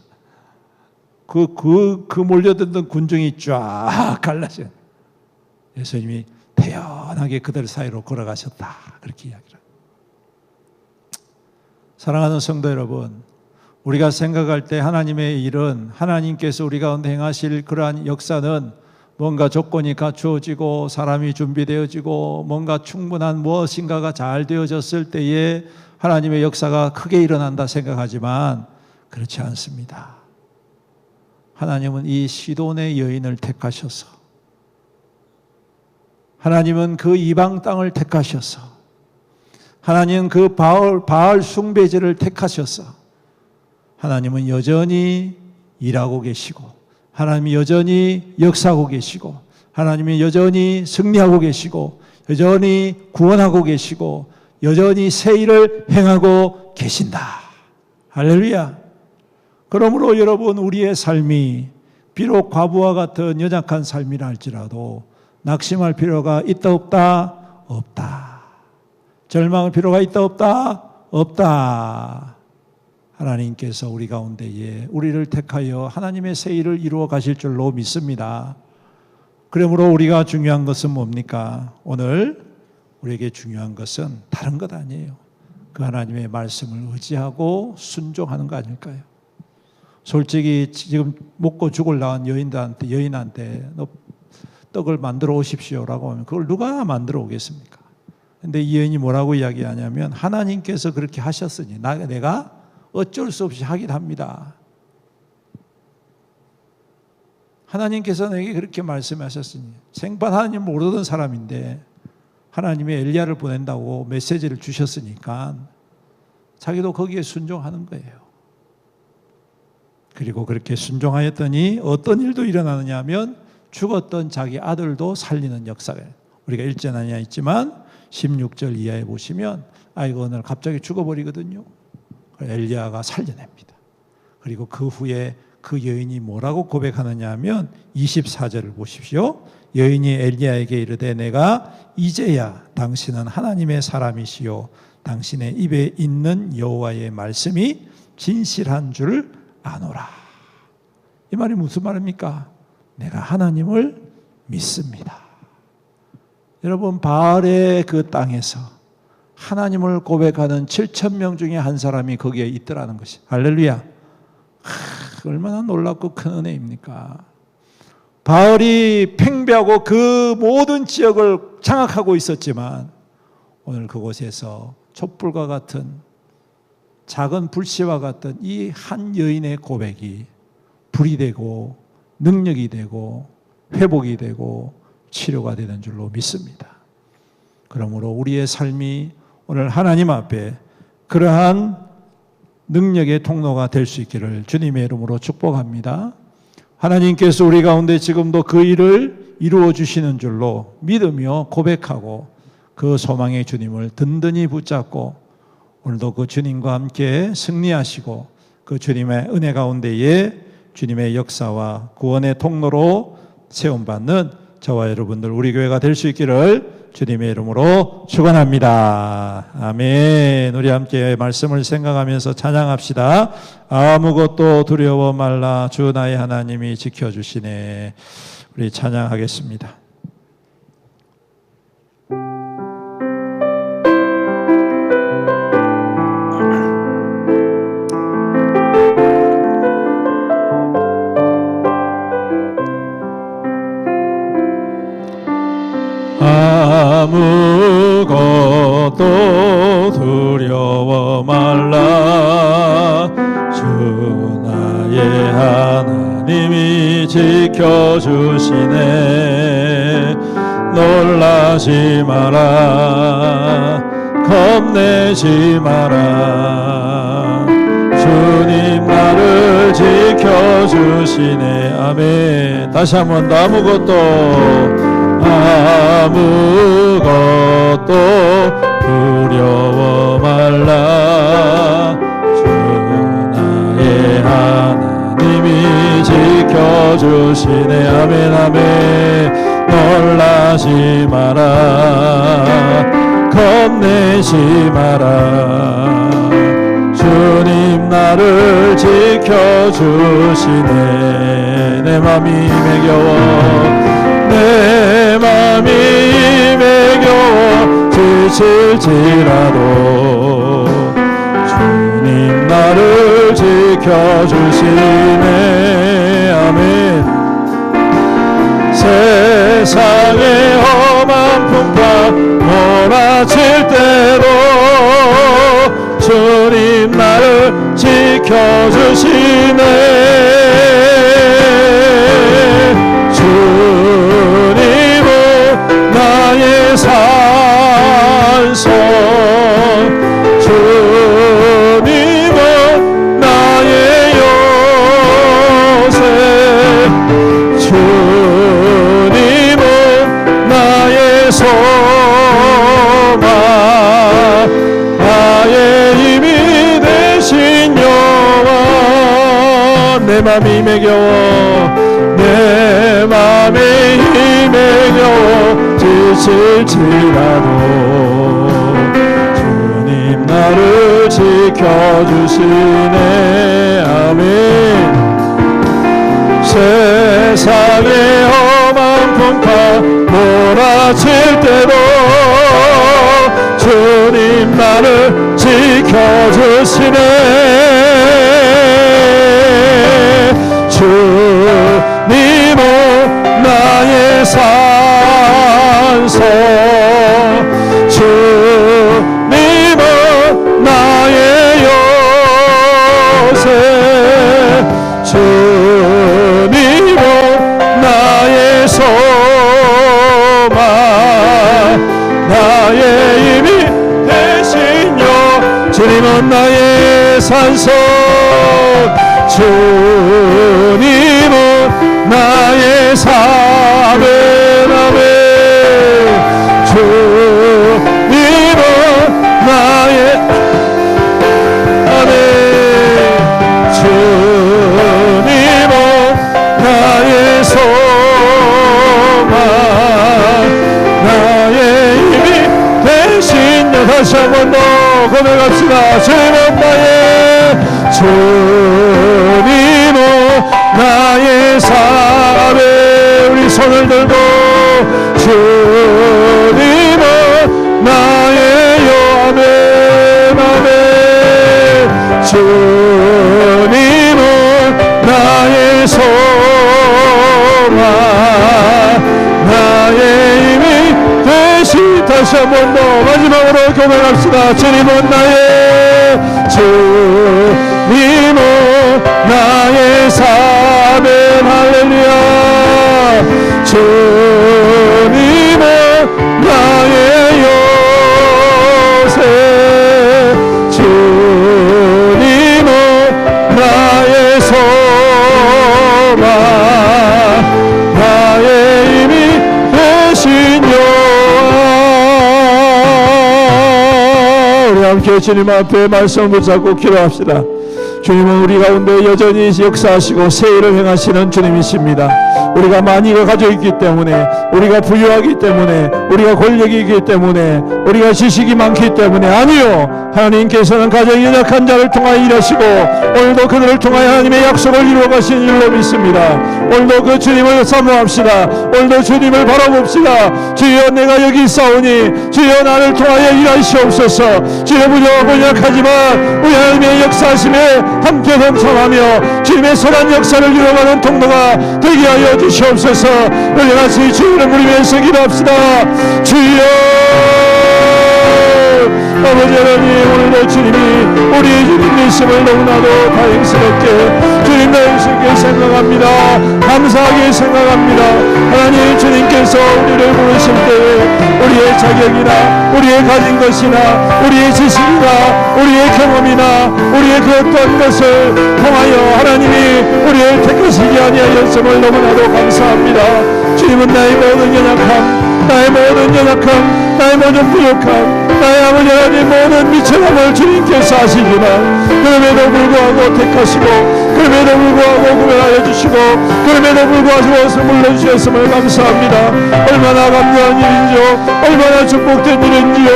그 몰려들던 군중이 쫙 갈라져. 예수님이 태연하게 그들 사이로 걸어가셨다, 그렇게 이야기를 합니다. 사랑하는 성도 여러분, 우리가 생각할 때 하나님의 일은, 하나님께서 우리 가운데 행하실 그러한 역사는 뭔가 조건이 갖추어지고 사람이 준비되어지고 뭔가 충분한 무엇인가가 잘 되어졌을 때에 하나님의 역사가 크게 일어난다 생각하지만 그렇지 않습니다. 하나님은 이 시돈의 여인을 택하셔서, 하나님은 그 이방 땅을 택하셔서, 하나님은 그 바알 숭배제를 택하셔서 하나님은 여전히 일하고 계시고, 하나님이 여전히 역사하고 계시고, 하나님이 여전히 승리하고 계시고, 여전히 구원하고 계시고, 여전히 새 일을 행하고 계신다. 할렐루야. 그러므로 여러분, 우리의 삶이 비록 과부와 같은 연약한 삶이라 할지라도 낙심할 필요가 있다 없다? 없다. 절망할 필요가 있다 없다? 없다. 하나님께서 우리 가운데에 우리를 택하여 하나님의 새 일을 이루어 가실 줄로 믿습니다. 그러므로 우리가 중요한 것은 뭡니까? 오늘 우리에게 중요한 것은 다른 것 아니에요. 그 하나님의 말씀을 의지하고 순종하는 거 아닐까요? 솔직히 지금 먹고 죽을 나온 여인한테 너 떡을 만들어 오십시오라고 하면 그걸 누가 만들어 오겠습니까? 근데 이 여인이 뭐라고 이야기하냐면, 하나님께서 그렇게 하셨으니 내가 어쩔 수 없이 하긴 합니다. 하나님께서 내게 그렇게 말씀하셨으니, 생판 하나님 모르던 사람인데 하나님이 엘리야를 보낸다고 메시지를 주셨으니까 자기도 거기에 순종하는 거예요. 그리고 그렇게 순종하였더니 어떤 일도 일어나느냐 하면 죽었던 자기 아들도 살리는 역사가, 우리가 읽지는 않았지만 16절 이하에 보시면 아이가 오늘 갑자기 죽어버리거든요. 엘리야가 살려냅니다. 그리고 그 후에 그 여인이 뭐라고 고백하느냐 하면 24절을 보십시오. 여인이 엘리야에게 이르되 내가 이제야 당신은 하나님의 사람이시요 당신의 입에 있는 여호와의 말씀이 진실한 줄 아노라. 이 말이 무슨 말입니까? 내가 하나님을 믿습니다. 여러분, 바알의 그 땅에서 하나님을 고백하는 7,000명 중에 한 사람이 거기에 있더라는 것이, 할렐루야. 얼마나 놀랍고 큰 은혜입니까? 바알이 팽배하고 그 모든 지역을 장악하고 있었지만 오늘 그곳에서 촛불과 같은 작은 불씨와 같은 이 한 여인의 고백이 불이 되고 능력이 되고 회복이 되고 치료가 되는 줄로 믿습니다. 그러므로 우리의 삶이 오늘 하나님 앞에 그러한 능력의 통로가 될 수 있기를 주님의 이름으로 축복합니다. 하나님께서 우리 가운데 지금도 그 일을 이루어 주시는 줄로 믿으며 고백하고 그 소망의 주님을 든든히 붙잡고 오늘도 그 주님과 함께 승리하시고 그 주님의 은혜 가운데에 주님의 역사와 구원의 통로로 세움받는 저와 여러분들 우리 교회가 될 수 있기를 주님의 이름으로 축원합니다. 아멘. 우리 함께 말씀을 생각하면서 찬양합시다. 아무것도 두려워 말라 주 나의 하나님이 지켜주시네. 우리 찬양하겠습니다. 아무것도 두려워 말라 주 나의 하나님이 지켜주시네. 놀라지 마라 겁내지 마라 주님 나를 지켜주시네. 아멘. 다시 한번 더 아무것도 두려워 말라 주 나의 하나님이 지켜주시네. 아멘 아멘. 놀라지 마라 겁내지 마라 주님 나를 지켜주시네. 내 맘이 매겨워 내 맘이 매겨워 지칠지라도 주님 나를 지켜주시네. 아멘. 세상의 험한 풍파 몰아칠 때도 주님 나를 지켜주시네. 주님은 나의 산성 주님은 나의 요새 주님은 나의 소망 나의 힘이 되신 여호와. 내 맘이 매겨워 내 맘에 힘에 겨워 지칠지라도 주님 나를 지켜주시네. 아멘. 세상의 험한 풍파 몰아칠 때도 주님 나를 지켜주시네. 주님은 나의 산성 주님은 나의 요새 주님은 나의 소망 나의 힘이 되신 여 주님은 나의 산성 주님은 나의 사배나베 주님은 나의 아멘 주님은 나의 소망 나의 힘이 되신 여 다시 한 번 더 고백합시다. 주님은 나의 사배 우리 손을 들고 주님은 나의 요아멘 아멘 주님은 나의 소망 나의 힘이 되시 다시 한 번 더 마지막으로 고백합시다. 주님은 나의 사멘 할렐루야 주님은 나의 요새 주님은 나의 소망 나의 힘이 되신 여호와. 우리 함께 주님 앞에 말씀 붙잡고 기도합시다. 주님은 우리 가운데 여전히 역사하시고 새 일을 행하시는 주님이십니다. 우리가 많이 가지고 있기 때문에, 우리가 부유하기 때문에, 우리가 권력이 있기 때문에, 우리가 지식이 많기 때문에 아니요. 하나님께서는 가장 연약한 자를 통하여 일하시고 오늘도 그들을 통하여 하나님의 약속을 이루어 가신 줄로 믿습니다. 오늘도 그 주님을 사모합시다. 오늘도 주님을 바라봅시다. 주여 내가 여기 있사오니 주여 나를 통하여 일하시옵소서. 주여 부족하고 연약하지만 우리 하나님의 역사하심에 함께 동참하며 주님의 선한 역사를 이루어가는 통로가 되게 하여 주시옵소서. 우리 같이 주님을 부르면서 기도합시다. 주여 아버지 하나님, 오늘도 주님이 우리의 주님 되심을 너무나도 다행스럽게 주님 다행스럽게 생각합니다. 감사하게 생각합니다. 하나님, 주님께서 우리를 부르실 때에 우리의 자격이나 우리의 가진 것이나 우리의 지식이나 우리의 경험이나 우리의 그 어떤 것을 통하여 하나님이 우리를 택하시지 아니하였음을 너무나도 감사합니다. 주님은 나의 모든 연약함, 나의 모든 연약함, 나의 모든 부족함, 나의 아버지 하나님 모든 미천함을 주님께서 아시지만 그럼에도 불구하고 택하시고 그럼에도 불구하고 구별하여 주시고 그럼에도 불구하고 물러주셨음을 감사합니다. 얼마나 감사한 일인지요, 얼마나 축복된 일인지요.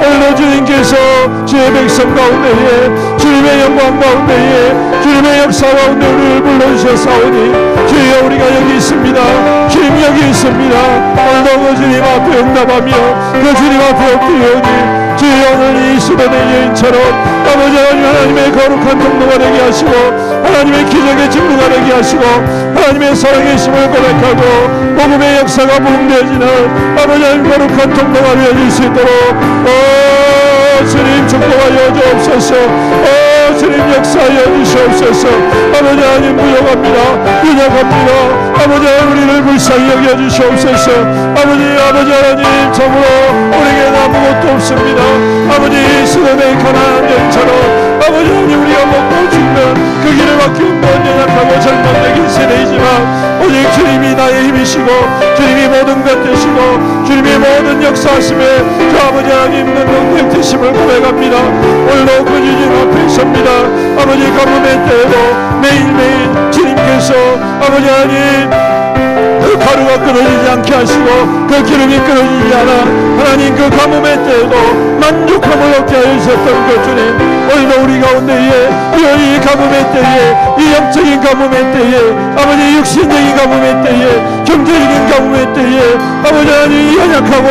오늘도 주님께서 주의 백성 가운데에 주님의 영광 가운데에 주님의 역사 가운데 우리를 불러주셨사오니 주여 우리가 여기 있습니다. 주님 여기 있습니다. 오늘도 그 주님 앞에 응답하며 그 주님 앞에 엎드리오니 주여 오늘 이 시대의 여인처럼 아버지 하나님의 거룩한 통로가 되게 하시고 하나님의 기적의 증거가 되게 하시고 하나님의 사랑의 힘을 고백하고 복음의 역사가 부흥되어지는 아버지 하나님 거룩한 통로가 되어질 수 있도록 주님 축복하여 주옵소서. 주님 역사하여 주시옵소서. 아버지 하나님 부족합니다. 연약합니다. 아버지 하나님 우리를 불쌍히 여겨 주시옵소서. 아버지 하나님 참으로 우리에게는 아무것도 없습니다. 아버지 시대의 가난한 여인처럼 아버지 하나님 우리가 먹고 죽는 그 길을 막기 없는 연약하고 절망적인 세대이지만 오직 주님이 나의 힘이시고 주님이 모든 것 되시고 주님의 모든 역사하심에 주 아버지 하나님 능력 되심을 고백합니다. 오늘도 그 주님 앞에 섭니다. 아버지 가뭄의 때에도 매일매일 주님께서 아버지 하나님 그 가루가 끊어지지 않게 하시고 그 기름이 끊어지지 않아 하나님 그 가뭄의 때에도 만족함을 얻게 하여 주셨던 그 주님, 오늘도 우리 가운데에 이 가뭄의 때에 이 영적인 가뭄의 때에 아버지 육신적인 가뭄의 때에 경제적인 가뭄의 때에 아버지 하나님 연약하고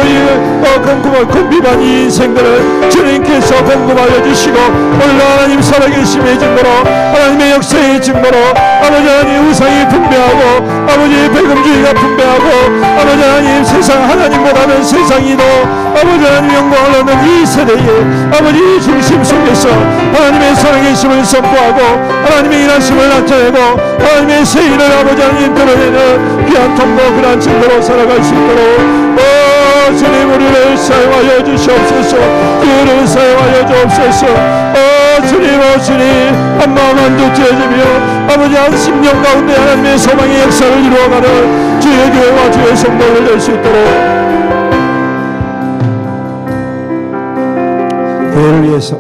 곤비반 이 인생들을 주님께서 공급하여 주시고 오늘도 하나님 살아계심의 증거로 하나님의 역사의 증거로 아버지 하나님 우상이 분배하고 아버지 배금주의가 분배하고 아버지 하나님 세상 하나님보다는 세상이 더 아버지 하나님 영광을 얻는 이 세대에 아버지 중심 속에서 하나님의 사랑의 힘을 선포하고 하나님의 일하심을 나타내고 하나님의 세일을 아버지 하나님 드러내는 귀한 통로 그런 증거로 살아갈 수 있도록 주님 우리를 사용하여 주시옵소서. 주를 사용하여 주옵소서. 주님 한마음 한두 찢어지며 아버지 한 심령 가운데 하나님의 소망의 역사를 이루어가는 주의 교회와 주의 성도를 될 수 있도록 교회를 위해서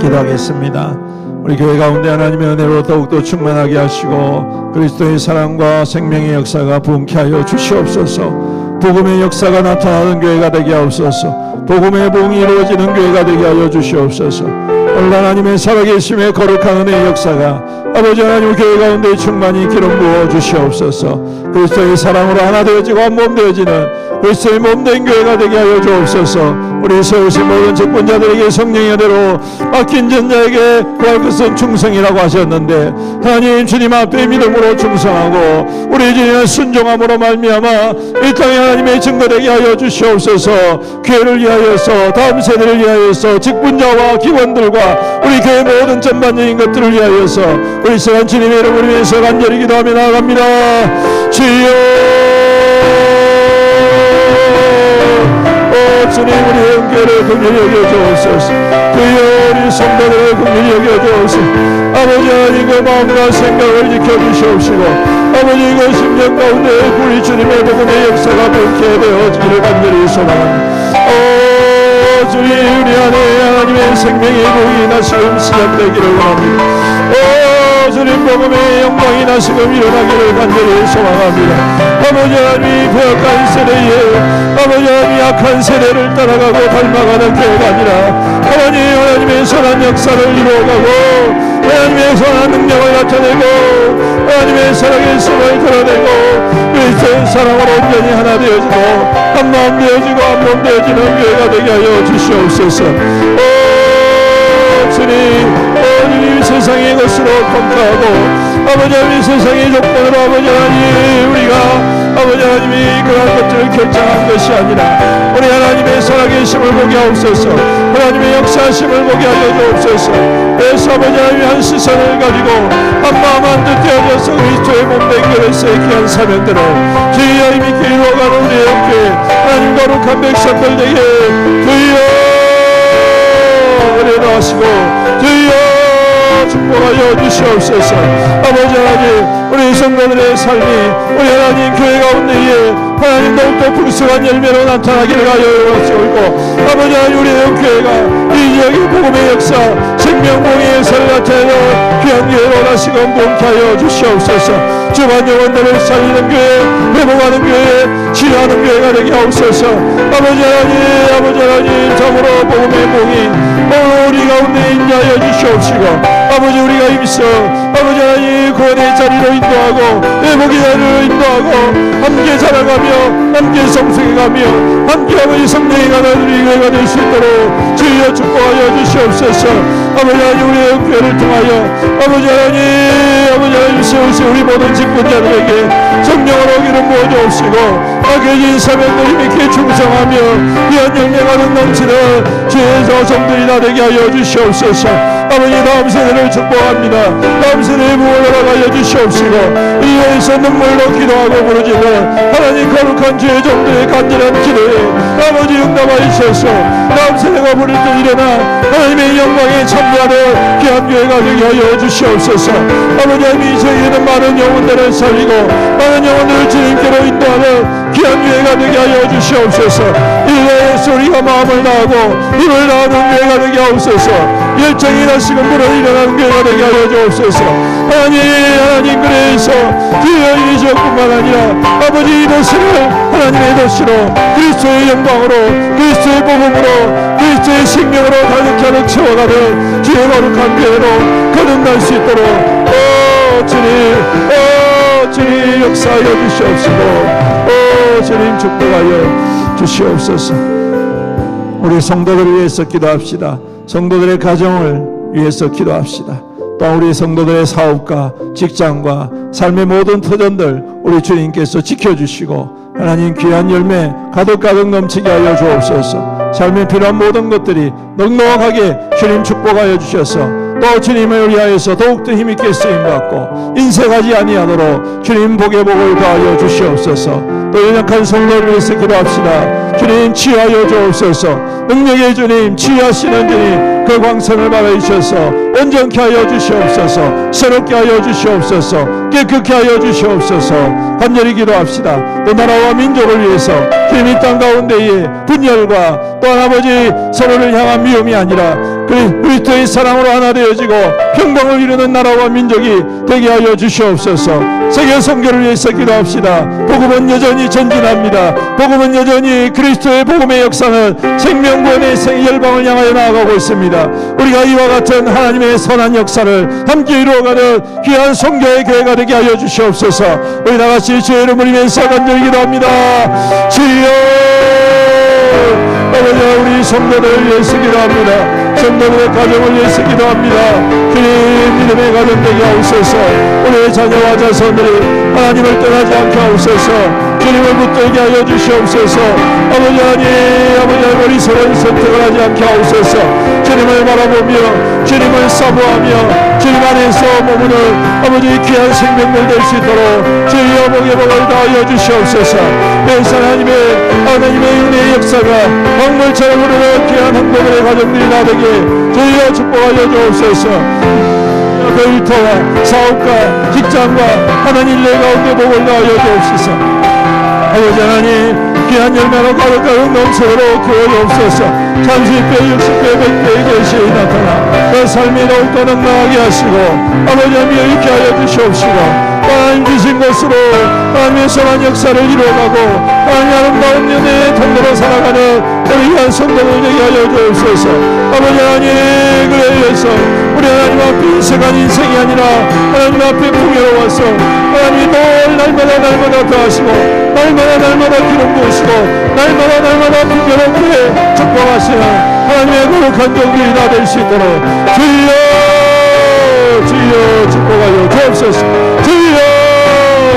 기도하겠습니다. 우리 교회 가운데 하나님의 은혜로 더욱더 충만하게 하시고 그리스도의 사랑과 생명의 역사가 부흥케 하여 주시옵소서. 복음의 역사가 나타나는 교회가 되게 하옵소서. 복음의 부흥이 이루어지는 교회가 되게 하여 주시옵소서. 오늘 하나님의 살아계심의 거룩한 은혜의 역사가 아버지 하나님 교회 가운데 충만히 기름 부어 주시옵소서. 그리스도의 사랑으로 하나 되어지고 한 몸 되어지는 그리스도의 몸된 교회가 되게 하여 주옵소서. 우리 세우신 모든 직분자들에게 성령의 은혜로 아낀 전자에게 구할 것은 충성이라고 하셨는데 하나님 주님 앞에 믿음으로 충성하고 우리 주님의 순종함으로 말미암아 이 땅에 하나님의 증거되게 하여 주시옵소서. 교회를 위하여서 다음 세대를 위하여서 직분자와 기관들과 우리 교회 모든 전반적인 것들을 위하여서 우리 시간 주님의 이름을 위해서 간절히 기도하며 나아갑니다. 주여 주님 우리의 은혜를 긍휼히 여겨주옵소서. 주여 우리 성도들을 긍휼히 여겨주옵소서. 아버지 하나님 그 마음과 생각을 지켜주시옵시고 아버지 그 심령 가운데 우리 주님의 복음의 역사가 부흥케 되어지기를 간절히 소망합니다. 주님 우리 안에 하나님의 생명의 복이 다시금 시작되기를 원합니다. 주님 복음의 영광이 다시금 일어나기를 간절히 소망합니다. 아버지 하나님이 배역한 세대에 아버지 하나님이 약한 세대를 따라가고 닮아가는 교회가 아니라 하나님의 선한 역사를 이루어가고 하나님의 선한 능력을 나타내고 하나님의 사랑의 힘을 드러내고 그리스도의 사랑으로 온전히 하나 되어지고 한 마음 되어지고 한 몸 되어지는 교회가 되게 하여 주시옵소서. 주님 세상의 것으로 평가하고 아버지 하나님 세상의 조건으로 아버지 하나님 우리가 아버지 하나님이 그런 것들을 결정한 것이 아니라 우리 하나님의 살아계심을 보게 하옵소서. 하나님의 역사하심을 보게 하여 주옵소서. 그래서 아버지 하나님의 한 시선을 가지고 한 마음 한 뜻 되어져서 그리스도의 몸된 교회에서의 귀한 사명들을 주여 힘있게 이루어가는 우리의 교회 하나님 거룩한 백성들 되게 주여 은혜하시고 주여 축복하여 주시옵소서. 아버지 하나님 우리 성도들의 삶이 우리 하나님 교회 가운데에 하나님 더욱더 풍성한 열매로 나타나기를 하여 주시고 아버지 하나님 우리의 교회가 이 지역의 복음의 역사 생명봉의 역사를 나타내는 귀한 교회로 다시금 봉케 하여 주시옵소서. 주만 영혼들을 살리는 교회 회복하는 교회 치유하는 교회가 되게 하옵소서. 아버지 하나님 참으로 복음의 봉이 우리 가운데 인자하여 주시옵시고 아버지 우리가 힘써 아버지 하나님 구원의 자리로 인도하고 회복의 자리로 인도하고 함께 자라가며 함께 성숙해가며 함께 아버지 성령이 가는 우리 교회가 될 수 있도록 주여 축복하여 주시옵소서. 아버지 하나님 우리의 교회를 통하여 아버지 하나님 세우시 우리 모든 직분자들에게 성령으로 기름 부어주옵시고 맡겨진 사명들 힘있게 충성하며 귀한 열매가 넘치는 주의 자손들이 다 되게 하여 주시옵소서. 아버지 다음 세대를 축복합니다. 다음 세대의 부흥을 허락하여 주시옵시고 이 교회에서 눈물로 기도하고 부르짖는 하나님 거룩한 주의 종들의 간절한 기도에 아버지 응답하시옵소서. 다음 세대가 부를 때 일어나 하나님의 영광에 참여하는 귀한 교회가 되게 하여 주시옵소서. 아버지 하나님 저희에는 많은 영혼들을 살리고 많은 영혼들을 주님께로 인도하는 귀한 교회가 되게 하여 주시옵소서. 이 교회에서 우리가 마음을 다하고 힘을 다하는 교회가 되게 하옵소서. 열정이 다시금 불어일어나는 교회가 되게 하여 주옵소서. 하나님 그래서 주여 이 지역뿐만 아니라 아버지 이 도시를 하나님의 도시로 그리스도의 영광으로 그리스도의 복음으로 그리스도의 생명으로 가득 채워가는 주의 거룩한 교회로 거듭날 수 있도록 주님 역사하여 주시옵시고 주님 축복하여 주시옵소서. 우리 성도들을 위해서 기도합시다. 성도들의 가정을 위해서 기도합시다. 또 우리 성도들의 사업과 직장과 삶의 모든 터전들 우리 주님께서 지켜주시고 하나님 귀한 열매 가득가득 넘치게 하여 주옵소서. 삶에 필요한 모든 것들이 넉넉하게 주님 축복하여 주셔서 또 주님을 위하여서 더욱더 힘있게 쓰임받고 인색하지 아니하도록 주님 복의 복을 더하여 주시옵소서. 또 연약한 성도를 위해서 기도합시다. 주님 치유하여 주옵소서. 능력의 주님 치유하시는 주님 그 광선을 받아주셔서 온전케 하여 주시옵소서. 새롭게 하여 주시옵소서. 깨끗게 하여 주시옵소서. 간절히 기도합시다. 또 나라와 민족을 위해서 주님 이 땅 가운데에 분열과 또한 아버지 서로를 향한 미움이 아니라 그리스도의 사랑으로 하나 되어지고 평강을 이루는 나라와 민족이 되게 하여 주시옵소서. 세계 선교를 위해서 기도합시다. 복음은 여전히 전진합니다. 복음은 여전히 그리스도의 복음의 역사는 생명구원의 열방을 향하여 나아가고 있습니다. 우리가 이와 같은 하나님의 선한 역사를 함께 이루어가는 귀한 선교의 교회가 되게 하여 주시옵소서. 우리 다같이 주의 이름을 위해서 간절히 기도합니다. 주여 아버지 우리 성도들을 위해서 기도합니다. 성도들의 가정을 위해서 기도합니다. 주님 믿음의 가정 되게 하옵소서. 우리의 자녀와 자손들이 하나님을 떠나지 않게 하옵소서. 주님을 붙들게 하여 주시옵소서. 아버지 하나님 어리석은 선택을 하지 않게 하옵소서. 주님을 바라보며 주님을 사모하며 주님 안에서 머무는 아버지 귀한 생명들 될 수 있도록 주의 복의 복을 다하여 주시옵소서. 그래서 하나님의 은혜의 역사가 광물처럼 흐르는 귀한 한국의 가정들이 나되게 주여 축복하여 주옵소서. 그 일터와 사업과 직장과 하나님 내 가운데 복을 다하여 주옵소서. 아버지 하나님 귀한 열매로 가득가득 넘쳐도록 교회옵소서. 30배 60배 100배의 계시에 나타나 그 삶이 더욱더 능력하게 하시고 아버지 하나님 있게 하여 주시옵시고 하나님 주신 것으로 하나님의 선한 역사를 이루어가고 하나님의 아름다운 연애의 통로로 살아가는 우리 귀한 성도들 되게 하여 주옵소서. 아버지 하나님 그에 의해서 우리 하나님 앞에 인생한 인생이 아니라 하나님 앞에 풍요로워서 하나님이 늘 날마다 더하시고 날마다 기름 부으시고 날마다 풍요롭게 축복하시는 하나님의 거룩한 종들이 다 될 수 있도록 주여 축복하여 주옵소서.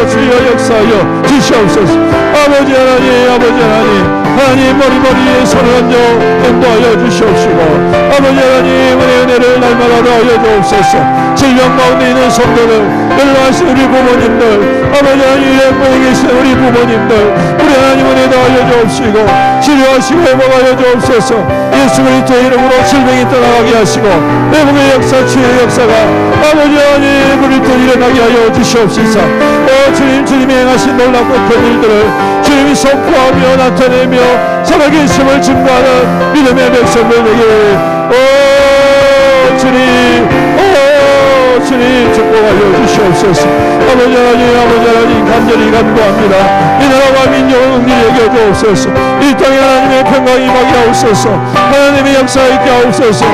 주여 역사하여 주시옵소서. 아버지 하나님 머리에 손을 얹어 인도하여 주시옵시고 아버지 하나님 은혜를 날마다 더하여 주옵소서. 질병 가운데 있는 성도들 연락하신 우리 부모님들 아버지 하나님 영광에 계신 우리 부모님들 우리 하나님 은혜 더하여 주옵시고 치료하시고 회복하여 주옵소서. 예수 그리스도의 이름으로 질병이 떠나가게 하시고 회복의 역사 치유의 역사가 아버지 하나님 그리스도 일어나게 하여 주시옵소서. 주님이 행하신 놀랍고 큰 일들을 주님이 선포하며 나타내며 살아계심을 증거하는 믿음의 백성들에게 주님 축복하여 주시옵소서. 아버지 하나님 간절히 간구합니다. 이 나라와 민족을 긍휼히 여겨 주옵소서. 이 땅에 하나님의 평강이 임하게 하옵소서. 하나님의 역사 있게 하옵소서.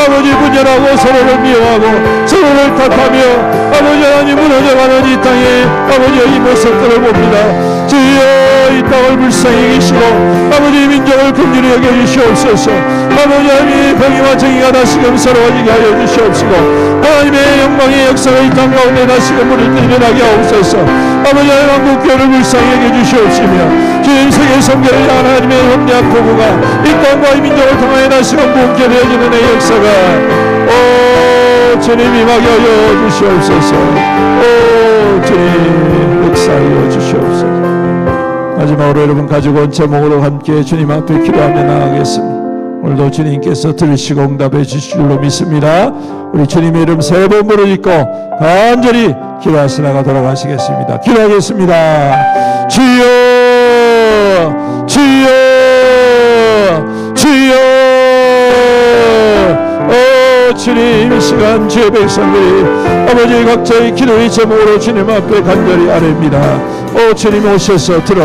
아버지 분열하고 서로를 미워하고 서로를 탓하며 아버지 하나님 무너져가는 이 땅에 아버지의 이 모습들을 봅니다. 주여 이 땅을 불쌍히 계시고 아버지 민족을 긍휼히 여겨 주시옵소서. 아버지 하나님 병이와 정의가 다시금 서러워지게 하여 주시옵시고 하나님의 영광의 역사가 이 땅 가운데 다시금 우리를 일어나게 하옵소서. 아버지 하나님 한국교회를 불쌍히 여겨 주시옵시며 주님 세계 선교를 향한 하나님의 협력 도구가 이 땅과 이 민족을 통하여 다시금 부흥케 되어지는 의 역사가 주님 임하게 하여 주시옵소서. 주님 역사하여 주시옵소서. 마지막으로 여러분 가지고 온 제목으로 함께 주님 앞에 기도하며 나아가겠습니다. 오늘도 주님께서 들으시고 응답해 주실 줄로 믿습니다. 우리 주님의 이름 세 번 부르짖고 간절히 기도하시 나가도록 하시겠습니다. 기도하겠습니다. 주여 주님 이 시간 주의 백성들이 아버지 각자의 기도의 제목으로 주님 앞에 간절히 아뢰입니다. 주님 오셔서 들어